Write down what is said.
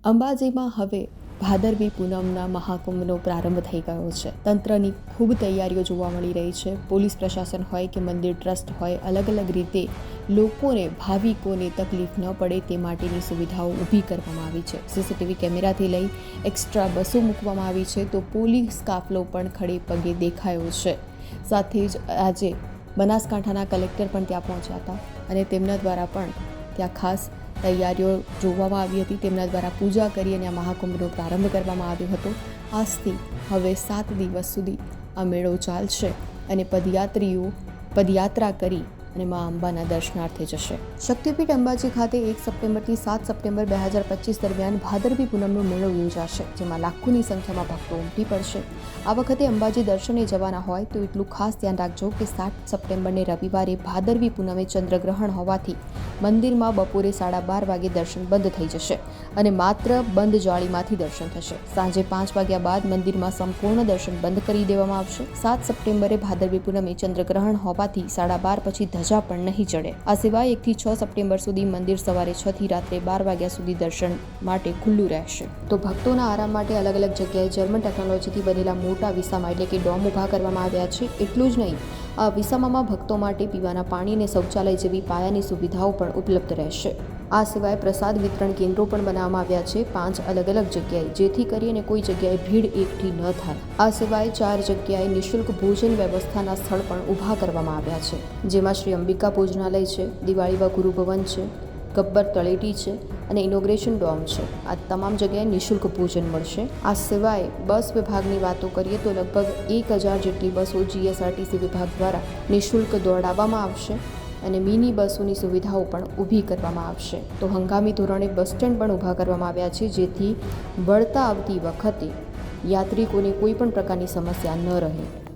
અંબાજીમાં હવે ભાદરવી પૂનમના મહાકુંભનો પ્રારંભ થઈ ગયો છે. તંત્રની ખૂબ તૈયારીઓ જોવા મળી રહી છે. પોલીસ પ્રશાસન હોય કે મંદિર ટ્રસ્ટ હોય, અલગ અલગ રીતે લોકોને, ભાવિકોને તકલીફ ન પડે તે માટેની સુવિધાઓ ઊભી કરવામાં આવી છે. સીસીટીવી કેમેરાથી લઈ એક્સ્ટ્રા બસો મૂકવામાં આવી છે, તો પોલીસ કાફલો પણ ખડે પગે દેખાયો છે. સાથે જ આજે બનાસકાંઠાના કલેક્ટર પણ ત્યાં પહોંચ્યા હતા અને તેમના દ્વારા પણ ત્યાં ખાસ તૈયારીઓ જોવામાં આવી હતી. તેમના દ્વારા પૂજા કરી અને આ મહાકુંભનો પ્રારંભ કરવામાં આવ્યો હતો. આજથી હવે 7 દિવસ સુધી આ મેળો ચાલશે અને પદયાત્રીઓ પદયાત્રા કરી અને મા અંબાના દર્શનાર્થે જશે. શક્તિપીઠ અંબાજી ખાતે 1 સપ્ટેમ્બરથી 7 સપ્ટેમ્બર 2025 દરમિયાન ભાદરવી પૂનમનો મેળો યોજાશે, જેમાં લાખોની સંખ્યામાં ભક્તો ઉમટી પડશે. આ વખતે અંબાજી દર્શને જવાના હોય તો એટલું ખાસ ધ્યાન રાખજો કે 7 સપ્ટેમ્બરને રવિવારે ભાદરવી પૂનમે ચંદ્રગ્રહણ હોવાથી મંદિરમાં બપોરે 12:30 વાગે દર્શન બંધ થઈ જશે અને માત્ર બંધ જાળીમાંથી દર્શન થશે. સાંજે 5 વાગ્યા બાદ મંદિરમાં સંપૂર્ણ દર્શન બંધ કરી દેવામાં આવશે. 7 સપ્ટેમ્બરે ભાદરવી પૂનમે ચંદ્રગ્રહણ હોવાથી 12:30 પછી ધજા પણ નહીં ચડે. આ સિવાય 1 થી 6 સપ્ટેમ્બર સુધી મંદિર સવારે 6 થી રાત્રે 12 વાગ્યા સુધી દર્શન માટે ખુલ્લું રહેશે. તો ભક્તોના આરામ માટે અલગ અલગ જગ્યાએ જર્મન ટેકનોલોજીથી બનેલા મોટા વિસામા એટલે કે ડોમ ઊભા કરવામાં આવ્યા છે. એટલું જ નહીં, આ વિસામામાં ભક્તો માટે પીવાના પાણી અને શૌચાલય જેવી પાયાની સુવિધાઓ પણ ઉપલબ્ધ રહેશે. આ સિવાય પ્રસાદ વિતરણ કેન્દ્રો પણ બનાવવામાં આવ્યા છે 5 અલગ અલગ જગ્યાએ, જેથી કરીને કોઈ જગ્યાએ ભીડ એકઠી ન થાય. આ સિવાય 4 જગ્યાએ નિઃશુલ્ક ભોજન વ્યવસ્થાના સ્થળ પણ ઊભા કરવામાં આવ્યા છે, જેમાં શ્રી અંબિકા ભોજનાલય છે, દિવાળીવા ગુરુભવન છે, ગબ્બર તળેટી છે અને ઇનોગ્રેશન ડોમ છે. આ તમામ જગ્યાએ નિઃશુલ્ક ભોજન મળશે. આ સિવાય બસ વિભાગની વાતો કરીએ તો લગભગ 1000 જેટલી બસો જીએસઆરટીસી વિભાગ દ્વારા નિઃશુલ્ક દોડાવવામાં આવશે અને મિની બસોની સુવિધાઓ પણ ઊભી કરવામાં આવશે. તો હંગામી ધોરણે બસ સ્ટેન્ડ પણ ઊભા કરવામાં આવ્યા છે, જેથી વળતા આવતી વખતે યાત્રિકોને કોઈ પણ પ્રકારની સમસ્યા ન રહે.